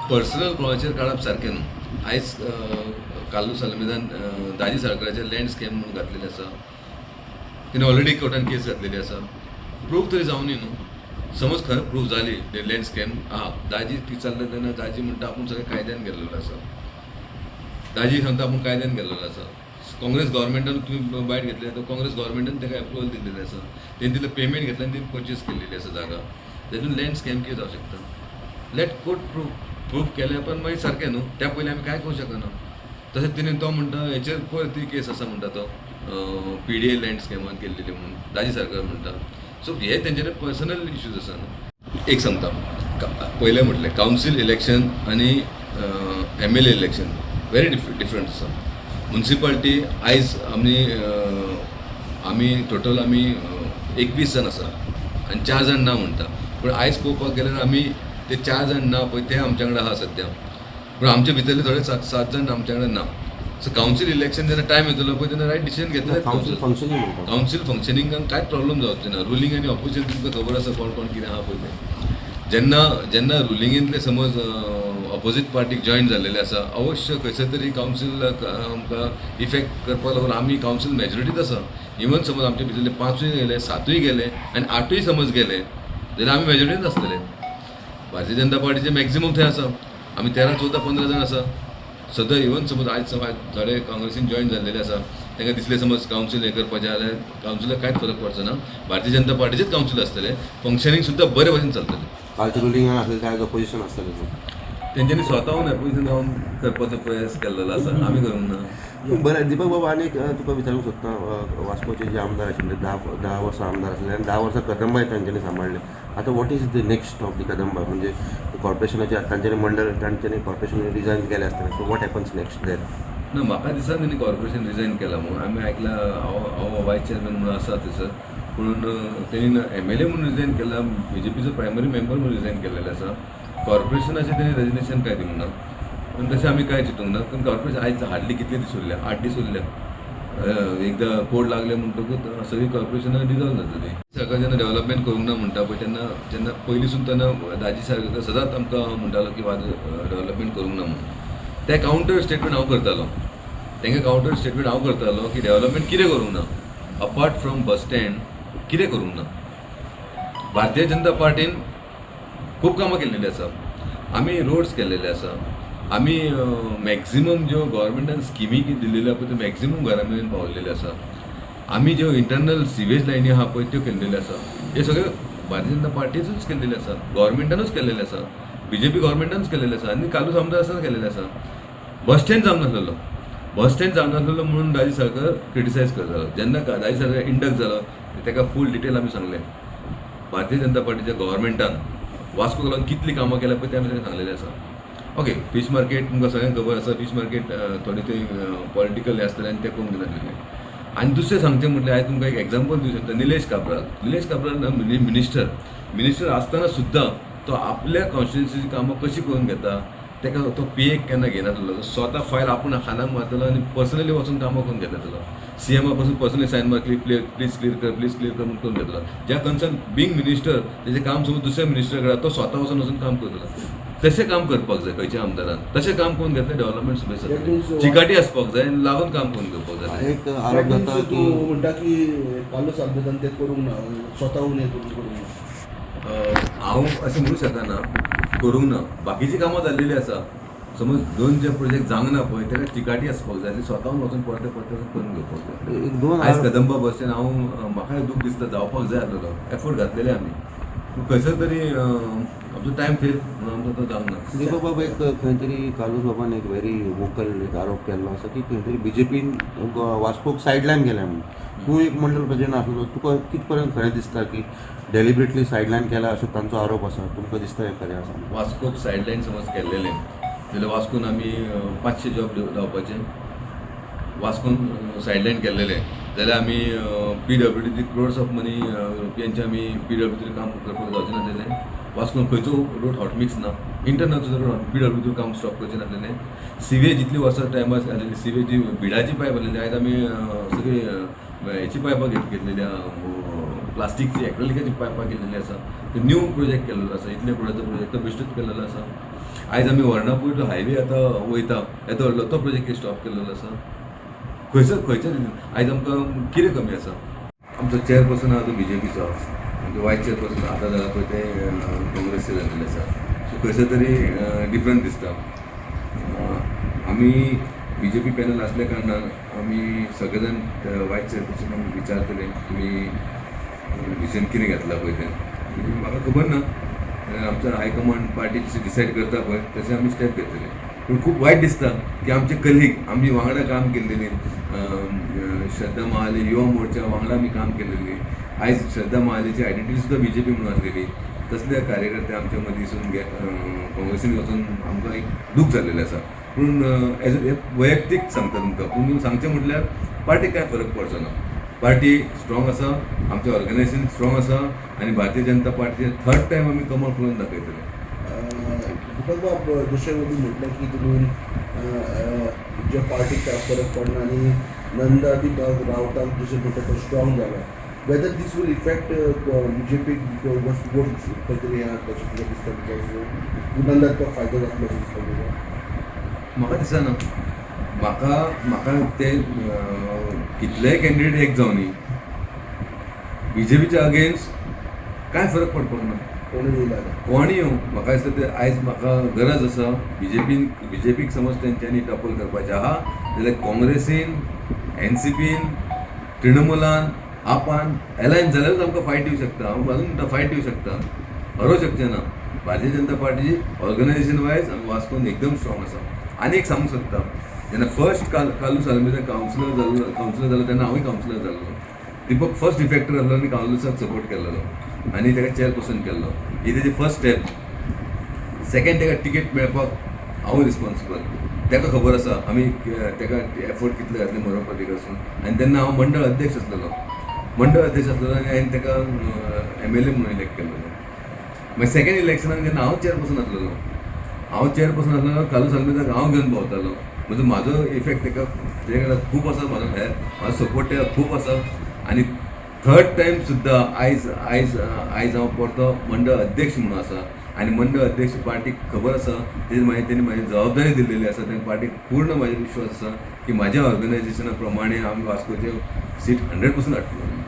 Personal कोणाचेर काडप सारकें न्हू. आयज कालू सलमेदान दाजी साळकाराचेर लँड स्कॅम म्हणून घातलेलें आसा. तिणें ऑलरेडी कोर्टान केस घातलेली आसा. प्रूफ तरी जावनी न्हू. समज खरें प्रूफ जाली ते लँड स्कॅम दाजी ती चल्ले तेन्ना दाजी म्हणटा आपूण सगळें कायद्यान गेल्लेलो आसा. दाजी सांगता आपूण कायद्यान गेल्लेलो आसा. काँग्रेस गव्हर्मेंटान तुमी बायट घेतले तो काँग्रेस गव्हर्मेंटान ताका एप्रुवल दिल्लेलें आसा. तेणी तितलें पेमेंट घेतलें आनी तिणें परचेस केल्लेली आसा जागा. तेतून लँड स्कॅम कितें जावं शकता. लेट कोर्ट प्रूफ केलें पण मागीर सारकें न्हू. त्या पयलीं आमी काय करूं शकना. तशेंच तिणें तो म्हणटा हेचेर परत ती केस आसा म्हणटा तो PDA लँड स्कॅमान केल्लेली म्हणून दाजी सरकार म्हणटा. सो हे तेंचेर पर्सनल इश्यूज आसा न्हू. एक सांगता पयलें म्हटलें कावन्सील इलेक्शन आनी MLA इलेक्शन व्हेरी डिफरंट आसा. म्युन्सिपाल्टी आयज आमी टोटल 21 जाण आसा आनी 4 जाण ना म्हणटा. पूण आयज पळोवपाक गेल्यार आमी ते 4 जाण ना पळय ते आमच्या कडेन आहा सद्या. पूण आमचे भितरले थोडे 7 जाण आमच्या कडेन ना. सो कावन्सील इलेक्शन जेन्ना टायम येतलो पळय तेन्ना रायट डिसिजन घेतले. कावन्सील फंक्शनिंगाक कांयच प्रॉब्लम जावचे ना. रुलींग आनी ऑपोजिशन तुमकां खबर आसा कोण कितें आहा पळय तें. जेन्ना रुलिंगेंतले समज ऑपोजीट पार्टीक जॉयन जाल्लेले आसा अवश्य खंयसर तरी कावन्सील आमकां इफेक्ट करपाक लागून आमी कावन्सील मेजॉरिटीच आसा. इवन समज आमचे भितरले 5य गेले 7य गेले आनी 8य समज गेले जाल्यार आमी मेजॉरिटीच आसतले. भारतीय जनता पार्टीचे मॅक्झिमम थंय आसा. आमी 13, 14, 15 जाण आसा. सद्या इवन समज आयज थोडे काँग्रेसीन जॉयन जाल्लेले आसा तांकां दिसलें समज कावन्सील हें करपाचें जाल्यार कावन्सिलाक कांयच फरक पडचो ना. भारतीय जनता पार्टीचेच कावन्सील आसतले. फंक्शनींग सुद्दां बरे भशेन चलतलें. कालच्या रुलिंगान आसलेलें त्या ऑपोजिशन आसतलें. तेंच्यांनी स्वताहून एपोजिशन जावन करपाचो प्रयास केल्लो आसा. आमी करूंक ना. बरें दिपक बाबा आनी तुका विचारूंक सोदता वास्कोचे जे आमदार आशिल्ले 10 वर्सां आमदार आसले आनी 10 वर्सां कदंबाय तांच्यांनी सांबाळले. आतां what is the next of the Kadamba म्हणजे कॉर्पोरेशनाचे तांच्यांनी मंडळ तांच्यांनी कॉर्पोरेशन रिजायन केले आसतलें. सो वॉट हॅपन्स नेक्स्ट देर. ना म्हाका दिसना तेणी कॉर्पोरेशन रिजायन केलां म्हणून. आमी आयकलां हांव वायस चॅरमॅन म्हणून आसा थंयसर. पूण तेणी MLA म्हणून रिजायन केला. BJPचो प्रायमरी मेंबर म्हणून रिजायन केल्लेलो आसा. कॉर्पोरेशनाचें तेणी रेजिग्नेशन कांय दिवंक ना. पूण तशें आमी कांय चिंतूंक ना. पूण कॉर्पोरेशन आयज हार्डली कितले दीस उरल्या 8 दीस उरल्या. एकदां कोड लागले म्हणटकूच सगळी कॉर्पोरेशनां डिजॉल्व जातली. सरकार जेन्ना डेव्हलपमेंट करूंक ना म्हणटा पळय जेन्ना पयलींसून तेन्ना दाजी सारकर सदांच आमकां म्हणटालो की डेव्हलपमेंट करूंक ना म्हणून. ते कावंटर स्टेटमेंट हांव करतालो. तांकां कावंटर स्टेटमेंट हांव करतालो की डेव्हलपमेंट कितें करूंक ना. अपार्ट फ्रॉम बस स्टँड कितें करूंक ना. भारतीय जनता पार्टीन खूब कामां केल्लेलीं आसा. आमी रोड्स केल्लेले आसा. आमी मॅक्झिमम ज्यो गव्हर्मेंटान स्किमी दिल्लेल्यो आसा पळय त्यो मॅक्झिमम घरा मेरेन पावलेले आसा. आमी ज्यो इंटरनल सिवेज लायनी आहा पळय त्यो केल्लेल्यो आसा. हे सगळे भारतीय जनता पार्टीचूच केल्लेले आसा. गव्हर्मेंटानूच केल्लेले आसा. BJP गव्हर्मेंटानूच केल्लेले आसा आनी कालूच आमदार आसतना केल्लेले आसा. Bus stand जावनासलेलो. बस स्टँड जावनासलेलो म्हणून दाजी सरकार क्रिटिसायज करतालो. जेन्ना दाजी सरकार इंडक्ट जालो ताका फूल डिटेल आमी सांगलें. भारतीय जनता पार्टीच्या गव्हर्मेंटान वास्कोक लागून कितलीं कामां केल्या पळय तें आमी ताका सांगलेलें आसा. ओके फीश मार्केट तुमकां सगळ्यांक खबर आसा. फीश मार्केट थोडे ते पॉलिटिकल हे आसतले आनी ते करूंक दिनासलेले. आनी दुसरें सांगचें म्हटल्यार हांवें तुमकां एक एग्जांपल दिवंक शकता. निलेश काब्राल मिनिस्टर आसतना सुद्दां तो आपल्या कॉन्स्टिट्युन्सीची कामां कशी करून घेता. ताका तो PA केन्ना घेनासलो. स्वता फायल आपूण खानाक मारतलो आनी पर्सनली वचून कामां करून घेतलो. CMA पासून पर्सनली सायन मारतली प्लीज क्लियर कर म्हणून करून घेतलो. ज्या कन्सर्न बींग मिनिस्टर तेजें काम समज दुसऱ्या मिनिस्टर कडेन तो स्वता वचून काम करतलो. तशें काम करपाक जाय खंयच्या आमदारान. तशें काम करून घेतलें डेव्हलपमेंट सुबेज चिकाटी आसपाक जाय आनी लागून काम करून घेवपाक जाय. एक आरोप जाता की म्हणटा की कालू सामकेदान तें करूंक ना स्वताहून हें करूंक ना. हांव अशें म्हणूंक शकना करूंक ना. बाकीचीं कामां जाल्लेलीं आसा. समज 2 जे प्रोजेक्ट जावंक ना पळय ताका चिकाटी आसपाक जाय आनी स्वताहून वचून परते करून घेवपाक जाय. आयज कदंबा बस स्टँड म्हाकाय दूख दिसता जावपाक जाय आसलेलो. एफर्ट घातलेले आमी पूण खंयसर तरी आमचो टायम फेल म्हणून आमकां तो जावंक ना. दीपक बाबा एक खंय तरी कालूच बाबान एक व्हेरी वोकल एक आरोप केल्लो आसा की खंय तरी BJPन वास्कोक सायडलायन केल्या म्हणून. तूं एक मंडळ प्रेसिडेंट आसलो. तुका कित पर्यंत खरें दिसता की डेलिब्रेटली सायडलायन केला असो तांचो आरोप आसा. तुमकां दिसता हें खरें आसा. वास्कोक सायडलायन समज केल्लेलें जाल्यार वास्कोन आमी 500 जॉब लावपाचे. वास्कोन सायडलायन केल्लेलें जाल्यार आमी PWD क्रोड्स ऑफ मनी युरोपियनचे आमी PWD काम करपाक जावचें नासलेलें. वास्कोन खंयचो रोड हॉटमिक्स ना. इंटरनलचो रोड PWD काम स्टॉप करचें नासलेलें. सिवेज जितली वर्सां टायमार जालेली सिवेजी बिडाची पायप आसलेली आयज आमी सगळी हेची पायपां घेतलेली प्लास्टिकची एक्रेलिकाची पायपां केलेली आसा ते न्यू प्रोजेक्ट केलेलो आसा इतले कुडाचो प्रोजेक्ट तो बेश्टूच केलेलो आसा आयज आमी वर्णापूर तो हायवे आतां वयता येतो व्हडलो तो प्रोजेक्ट स्टॉप केलेलो आसा खंयच्या आयज आमकां कितें कमी आसा आमचो चेअरपर्सन आहा तो BJPचो आमचो वायस चेअरपर्सन आतां जाला पळय ते काँग्रेसचे जाल्लेले आसा सो खंयसर तरी डिफरंट दिसता आमी BJP पॅनल असल्या कारणान आमी सगळे जाण वायस चेअरपर्सन आमी विचारतले तुमी डिसिजन कितें घेतला पळय तें म्हाका खबर ना आमचो हायकमांड पार्टी जशें डिसायड करता पळय तशें आमी स्टेप घेतले पूण खूब वायट दिसता की आमचे कलीग आमी वांगडा काम केल्लेली श्रद्धा महाले युवा मोर्चा वांगडा आमी काम केल्लेली आयज श्रद्धा महालेची आयडेंटिटी सुद्दां BJP म्हणून आसलेली तसले कार्यकर्ते आमच्या मदींसून काँग्रेसीन वचून आमकां एक दूख जाल्लेलें आसा पूण एज वैयक्तीक सांगता तुमकां पूण सांगचें म्हटल्यार पार्टीक कांय फरक पडचो ना पार्टी स्ट्रॉंग आसा आमचें ऑर्गनायझेशन स्ट्रॉंग आसा आनी भारतीय जनता पार्टीचे थर्ड टायम आमी कमळ फुलोवन दाखयतले दीपक बाब जशें म्हटलें की तुमी ज्या पार्टीक काय फरक पडना आनी नंदादीप रावतान जशें म्हणटा तो स्ट्रॉंग जाला whether this will affect BJP vote खंय तरी तशें तुका दिसता बिकॉज नंदाक तो फायदो जातलो अशें दिसता तुका म्हाका दिसना म्हाका ते कितलेय कॅन्डिडेट एक जावनी BJPच्या अगेन्स्ट कांय फरक पडपाक ना कोणी येयला कोणी येवं म्हाका दिसता ते आयज म्हाका गरज आसा BJPक समज तेंच्यांनी टॉपल करपाचें आहा जाल्यार काँग्रेसीन NCPन तृणमुलान आपान एलायन्स जाल्यारूच आमकां फायट दिवंक शकता हांव अजून म्हणटा फायट दिवंक शकता हरोवंक शकचें ना भारतीय जनता पार्टीची ऑर्गनायझेशन वायज आमी वास्कोन एकदम स्ट्रॉंग आसा आनी एक सांगूंक सोदता जेन्ना फर्स्ट कालू सालमेर कावन्सिलर जालो तेन्ना हांवूय कावन्सिलर जाल्लो दीपक फर्स्ट डिफेक्टर जाल्लो आनी कावन्सिलर्साक सपोर्ट केल्लो आनी ताका चेअरपर्सन केल्लो ही तेजी फर्स्ट स्टेप सेकेंड ताका तिकेट मेळपाक हांव रिस्पॉन्सिबल ताका खबर आसा आमी ताका एफर्ट कितले घातले मनोहर पर्रीकरसून आनी तेन्ना हांव मंडळ अध्यक्ष आसलेलो आनी हांवें ताका MLA म्हणून इलेक्ट केल्लो मागीर सेकेंड इलेक्शनाक जेन्ना हांव चेअरपर्सन आसलेलो कालू सालमेराक हांव घेवन भोंवतालो म्हणजे म्हाजो इफेक्ट ताका तेजे कडेन खूब आसा म्हाजो सपोर्ट ताका खूब आसा आनी थर्ड टायम सुद्दां आयज हांव परतो मंडळ अध्यक्ष म्हणून आसा आनी मंडळ अध्यक्ष पार्टीक खबर आसा तेणी म्हाजी जबाबदारी दिल्लेली आसा त्या पार्टीक पूर्ण म्हाजो विश्वास आसा की म्हाज्या ऑर्गनायझेशना प्रमाणे आमी वास्कोचे सीट 100% हाडटलो